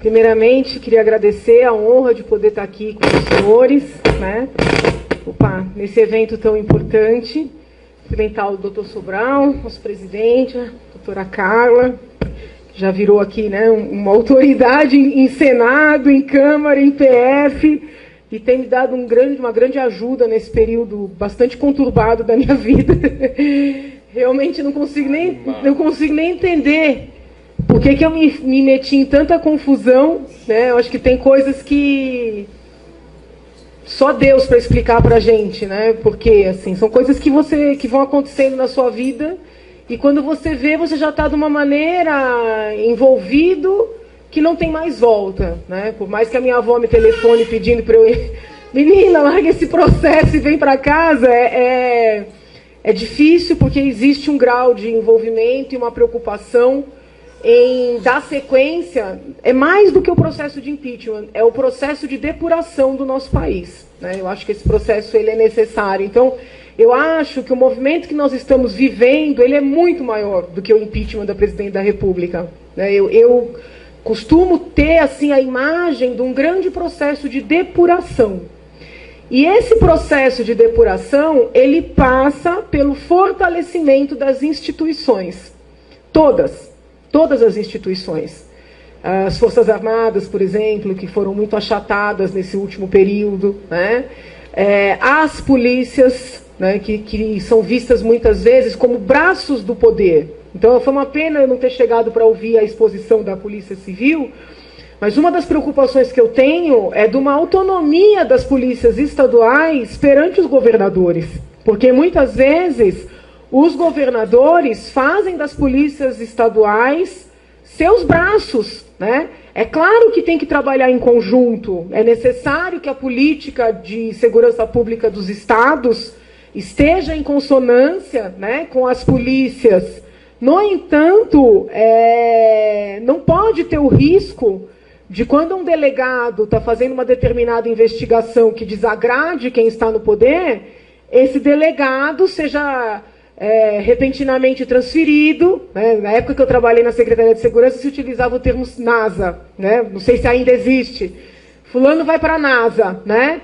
Primeiramente, queria agradecer a honra de poder estar aqui com os senhores, né? Nesse evento tão importante. Cumprimentar o doutor Sobral, nosso presidente, a doutora Carla, que já virou aqui, né, uma autoridade em Senado, em Câmara, em PF, e tem me dado uma grande ajuda nesse período bastante conturbado da minha vida. Realmente não consigo nem entender por que eu me meti em tanta confusão, né? Eu acho que tem coisas que só Deus para explicar para a gente, né? Porque assim, são coisas que vão acontecendo na sua vida e quando você vê, você já está de uma maneira envolvido que não tem mais volta, né? Por mais que a minha avó me telefone pedindo para eu ir, menina, larga esse processo e vem para casa, é difícil porque existe um grau de envolvimento e uma preocupação em dar sequência. É mais do que o processo de impeachment, é o processo de depuração do nosso país, né? Eu acho que esse processo ele é necessário. Então, eu acho que o movimento que nós estamos vivendo, ele é muito maior do que o impeachment da presidente da República, né? Eu costumo ter assim, a imagem de um grande processo de depuração. E esse processo de depuração, ele passa pelo fortalecimento das instituições. Todas as instituições. As Forças Armadas, por exemplo, que foram muito achatadas nesse último período, né? As polícias, né, que são vistas muitas vezes como braços do poder. Então, foi uma pena eu não ter chegado para ouvir a exposição da Polícia Civil, mas uma das preocupações que eu tenho é de uma autonomia das polícias estaduais perante os governadores. Porque muitas vezes os governadores fazem das polícias estaduais seus braços, né? É claro que tem que trabalhar em conjunto, é necessário que a política de segurança pública dos estados esteja em consonância, né, com as polícias. No entanto, não pode ter o risco de quando um delegado está fazendo uma determinada investigação que desagrade quem está no poder, esse delegado seja repentinamente transferido, né? Na época que eu trabalhei na Secretaria de Segurança, se utilizava o termo NASA, né? Não sei se ainda existe. Fulano vai para a NASA, né?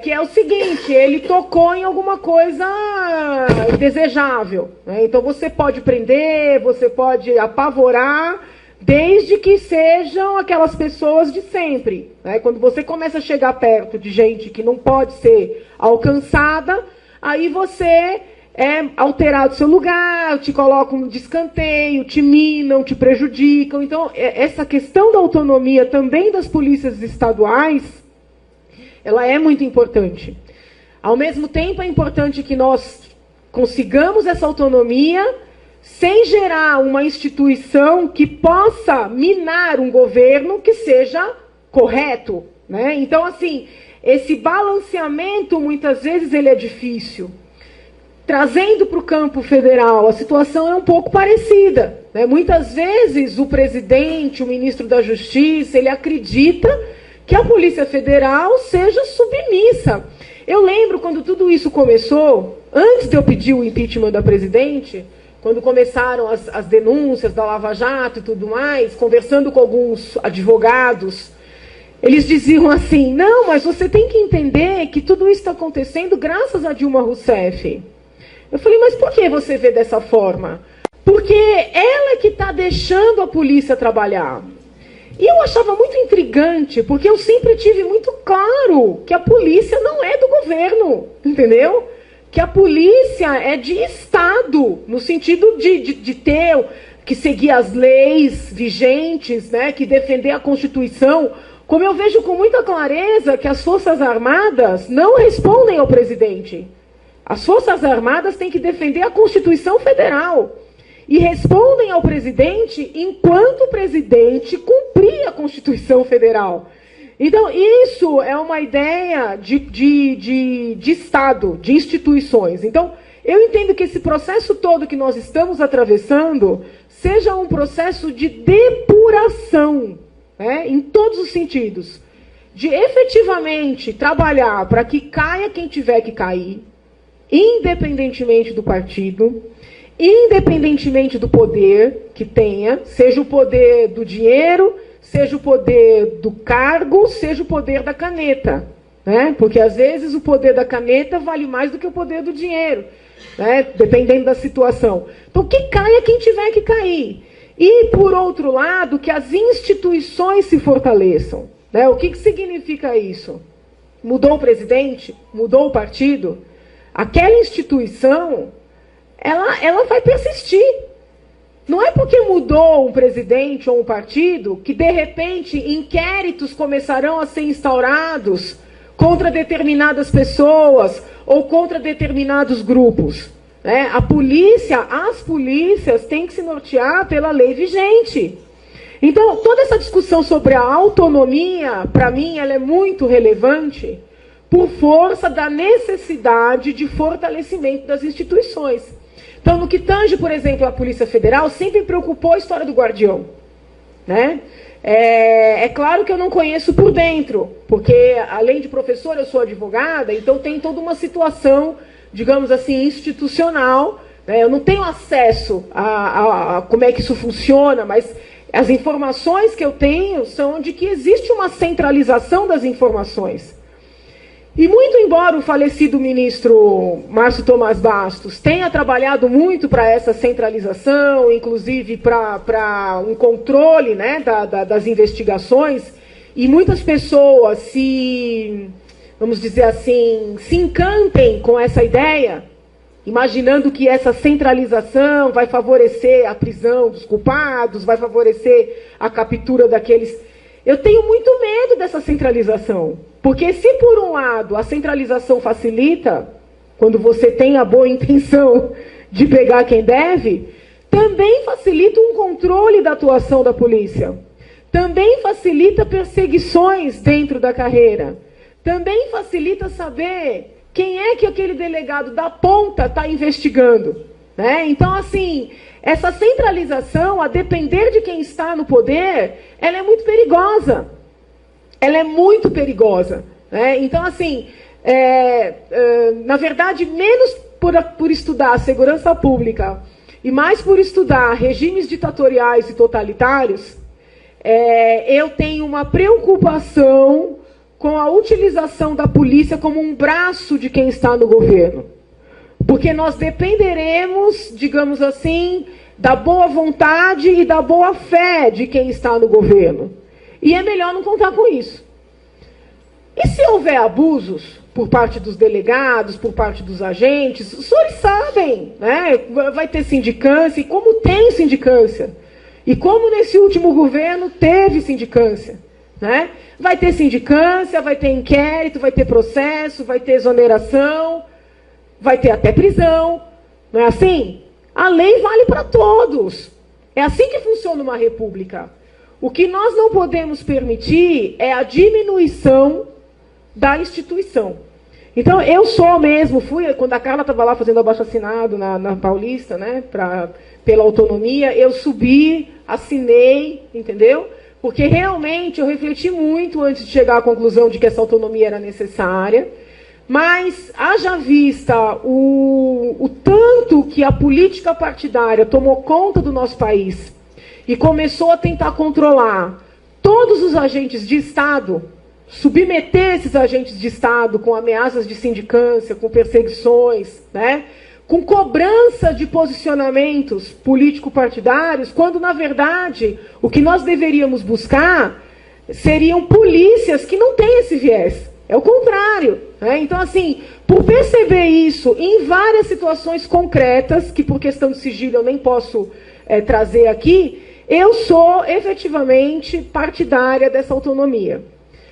Que é o seguinte, ele tocou em alguma coisa indesejável, né? Então você pode prender, você pode apavorar, desde que sejam aquelas pessoas de sempre, né? Quando você começa a chegar perto de gente que não pode ser alcançada, aí você alterado seu lugar, te colocam de escanteio, te minam, te prejudicam. Então, essa questão da autonomia também das polícias estaduais, ela é muito importante. Ao mesmo tempo, é importante que nós consigamos essa autonomia sem gerar uma instituição que possa minar um governo que seja correto, né? Então, assim, esse balanceamento, muitas vezes, ele é difícil. Trazendo para o campo federal, a situação é um pouco parecida, né? Muitas vezes o presidente, o ministro da Justiça, ele acredita que a Polícia Federal seja submissa. Eu lembro quando tudo isso começou, antes de eu pedir o impeachment da presidente, quando começaram as denúncias da Lava Jato e tudo mais, conversando com alguns advogados, eles diziam assim, não, mas você tem que entender que tudo isso está acontecendo graças a Dilma Rousseff. Eu falei, mas por que você vê dessa forma? Porque ela é que está deixando a polícia trabalhar. E eu achava muito intrigante, porque eu sempre tive muito claro que a polícia não é do governo, entendeu? Que a polícia é de Estado, no sentido de ter que seguir as leis vigentes, né, que defender a Constituição. Como eu vejo com muita clareza que as Forças Armadas não respondem ao presidente. As Forças Armadas têm que defender a Constituição Federal e respondem ao presidente enquanto o presidente cumprir a Constituição Federal. Então, isso é uma ideia de Estado, de instituições. Então, eu entendo que esse processo todo que nós estamos atravessando seja um processo de depuração, né, em todos os sentidos, de efetivamente trabalhar para que caia quem tiver que cair, independentemente do partido, independentemente do poder que tenha, seja o poder do dinheiro, seja o poder do cargo, seja o poder da caneta, né? Porque, às vezes, o poder da caneta vale mais do que o poder do dinheiro, né? Dependendo da situação. Então, que caia quem tiver que cair. E, por outro lado, que as instituições se fortaleçam, né? O que significa isso? Mudou o presidente? Mudou o partido? Aquela instituição, ela vai persistir. Não é porque mudou um presidente ou um partido que, de repente, inquéritos começarão a ser instaurados contra determinadas pessoas ou contra determinados grupos, né? As polícias têm que se nortear pela lei vigente. Então, toda essa discussão sobre a autonomia, para mim, ela é muito relevante por força da necessidade de fortalecimento das instituições. Então, no que tange, por exemplo, a Polícia Federal, sempre preocupou a história do guardião, né? É claro que eu não conheço por dentro, porque, além de professora, eu sou advogada, então tem toda uma situação, digamos assim, institucional, né? Eu não tenho acesso a como é que isso funciona, mas as informações que eu tenho são de que existe uma centralização das informações. E muito embora o falecido ministro Márcio Tomás Bastos tenha trabalhado muito para essa centralização, inclusive para um controle, né, das investigações, e muitas pessoas vamos dizer assim, se encantem com essa ideia, imaginando que essa centralização vai favorecer a prisão dos culpados, vai favorecer a captura daqueles... Eu tenho muito medo dessa centralização, porque se por um lado a centralização facilita, quando você tem a boa intenção de pegar quem deve, também facilita um controle da atuação da polícia, também facilita perseguições dentro da carreira, também facilita saber quem é que aquele delegado da ponta está investigando, né? Então, assim, essa centralização, a depender de quem está no poder, ela é muito perigosa. Ela é muito perigosa, né? Então, assim, na verdade, menos por estudar a segurança pública e mais por estudar regimes ditatoriais e totalitários, eu tenho uma preocupação com a utilização da polícia como um braço de quem está no governo. Porque nós dependeremos, digamos assim, da boa vontade e da boa fé de quem está no governo. E é melhor não contar com isso. E se houver abusos por parte dos delegados, por parte dos agentes, os senhores sabem, né? Vai ter sindicância, e como tem sindicância. E como nesse último governo teve sindicância, né? Vai ter sindicância, vai ter inquérito, vai ter processo, vai ter exoneração, vai ter até prisão. Não é assim? A lei vale para todos. É assim que funciona uma república. O que nós não podemos permitir é a diminuição da instituição. Então, eu sou mesmo, quando a Carla estava lá fazendo abaixo-assinado na Paulista, né, pela autonomia, eu subi, assinei, entendeu? Porque realmente eu refleti muito antes de chegar à conclusão de que essa autonomia era necessária, mas haja vista o tanto que a política partidária tomou conta do nosso país e começou a tentar controlar todos os agentes de Estado, submeter esses agentes de Estado com ameaças de sindicância, com perseguições, né? Com cobrança de posicionamentos político-partidários, quando, na verdade, o que nós deveríamos buscar seriam polícias que não têm esse viés. É o contrário, né? Então, assim, por perceber isso em várias situações concretas, que por questão de sigilo eu nem posso trazer aqui, eu sou efetivamente partidária dessa autonomia.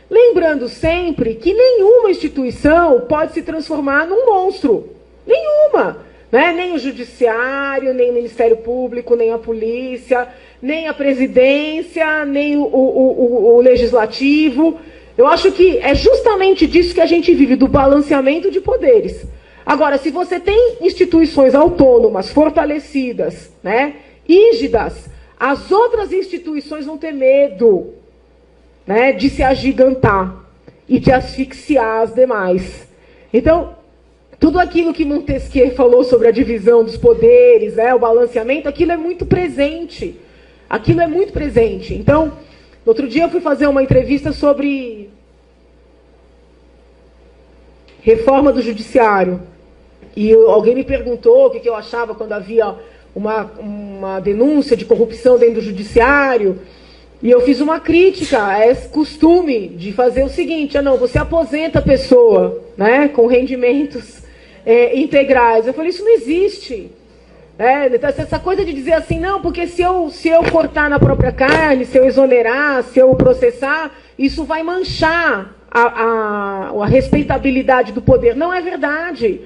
Lembrando sempre que nenhuma instituição pode se transformar num monstro. Nenhuma. Né? Nem o judiciário, nem o Ministério Público, nem a polícia, nem a presidência, nem o legislativo. Eu acho que é justamente disso que a gente vive, do balanceamento de poderes. Agora, se você tem instituições autônomas, fortalecidas, né, rígidas, as outras instituições vão ter medo, né, de se agigantar e de asfixiar as demais. Então, tudo aquilo que Montesquieu falou sobre a divisão dos poderes, né, o balanceamento, aquilo é muito presente. Aquilo é muito presente. Então, No outro dia eu fui fazer uma entrevista sobre reforma do judiciário. E alguém me perguntou o que eu achava quando havia uma denúncia de corrupção dentro do judiciário. E eu fiz uma crítica a esse costume de fazer o seguinte: não, você aposenta a pessoa, né, com rendimentos integrais. Eu falei, isso não existe. Essa coisa de dizer assim, não, porque se eu cortar na própria carne, se eu exonerar, se eu processar, isso vai manchar a respeitabilidade do poder. Não é verdade.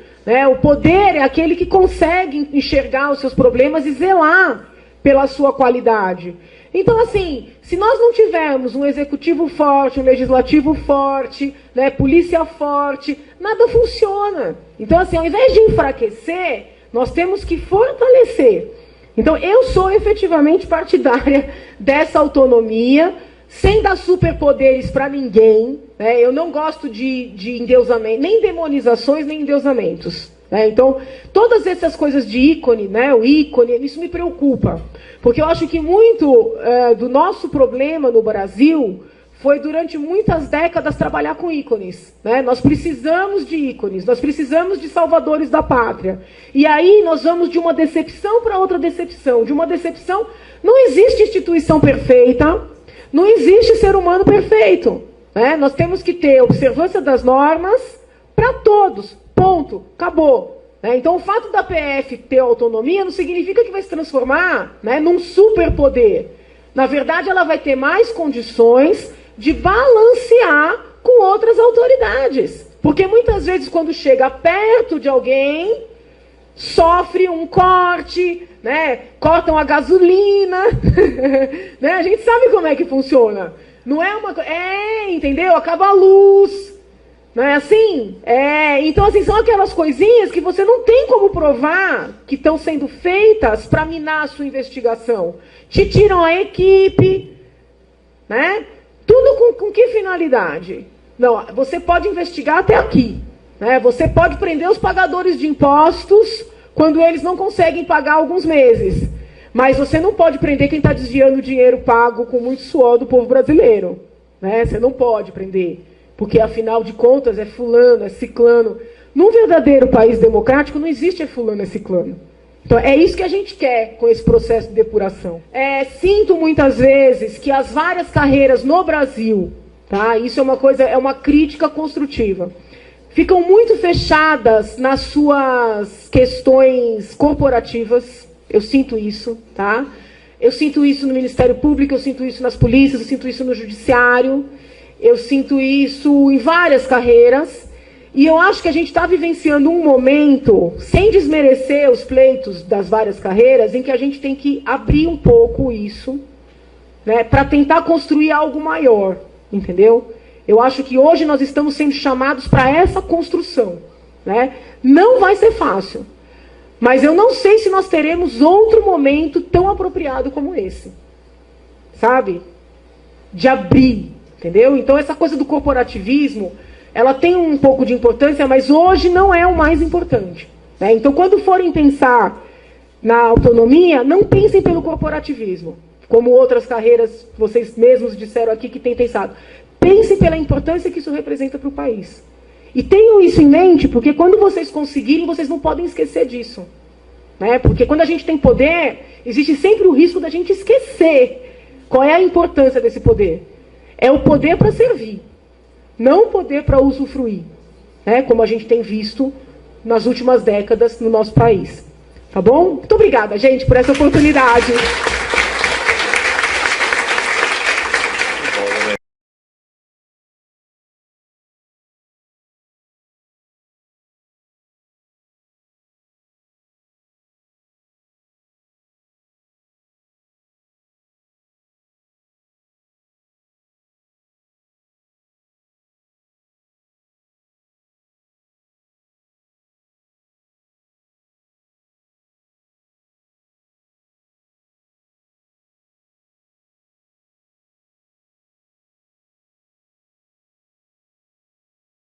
O poder é aquele que consegue enxergar os seus problemas e zelar pela sua qualidade. Então, assim, se nós não tivermos um executivo forte, um legislativo forte, né, polícia forte, nada funciona. Então, assim, ao invés de enfraquecer, nós temos que fortalecer. Então, eu sou efetivamente partidária dessa autonomia, sem dar superpoderes para ninguém. Né? Eu não gosto de endeusamento, nem demonizações, nem endeusamentos. Né? Então, todas essas coisas de ícone, né? O ícone, isso me preocupa. Porque eu acho que muito do nosso problema no Brasil foi, durante muitas décadas, trabalhar com ícones. Né? Nós precisamos de ícones, nós precisamos de salvadores da pátria. E aí nós vamos de uma decepção para outra decepção. De uma decepção, não existe instituição perfeita, não existe ser humano perfeito. Né? Nós temos que ter observância das normas para todos. Ponto. Acabou. Então, o fato da PF ter autonomia não significa que vai se transformar, né, num superpoder. Na verdade, ela vai ter mais condições de balancear com outras autoridades. Porque muitas vezes, quando chega perto de alguém, sofre um corte, né, cortam a gasolina. Né, a gente sabe como é que funciona. Não é uma coisa... entendeu? Acaba a luz. Não é assim? Então, assim, são aquelas coisinhas que você não tem como provar que estão sendo feitas para minar a sua investigação. Te tiram a equipe, né? Tudo com que finalidade? Não, você pode investigar até aqui. Né? Você pode prender os pagadores de impostos quando eles não conseguem pagar alguns meses. Mas você não pode prender quem está desviando o dinheiro pago com muito suor do povo brasileiro. Né? Você não pode prender. Porque, afinal de contas, é fulano, é ciclano. Num verdadeiro país democrático, não existe fulano, é ciclano. Então, é isso que a gente quer com esse processo de depuração. Sinto muitas vezes que as várias carreiras no Brasil, tá? Isso é uma coisa, é uma crítica construtiva, ficam muito fechadas nas suas questões corporativas. Eu sinto isso, tá? Eu sinto isso no Ministério Público, eu sinto isso nas polícias, eu sinto isso no Judiciário. Eu sinto isso em várias carreiras, e eu acho que a gente está vivenciando um momento, sem desmerecer os pleitos das várias carreiras, em que a gente tem que abrir um pouco isso, né, para tentar construir algo maior, entendeu? Eu acho que hoje nós estamos sendo chamados para essa construção. Né? Não vai ser fácil, mas eu não sei se nós teremos outro momento tão apropriado como esse, sabe? De abrir. Entendeu? Então, essa coisa do corporativismo, ela tem um pouco de importância, mas hoje não é o mais importante. Né? Então, quando forem pensar na autonomia, não pensem pelo corporativismo, como outras carreiras, vocês mesmos disseram aqui que têm pensado. Pensem pela importância que isso representa para o país. E tenham isso em mente, porque quando vocês conseguirem, vocês não podem esquecer disso. Né? Porque quando a gente tem poder, existe sempre o risco da gente esquecer qual é a importância desse poder. É o poder para servir, não o poder para usufruir, né? Como a gente tem visto nas últimas décadas no nosso país. Tá bom? Muito obrigada, gente, por essa oportunidade.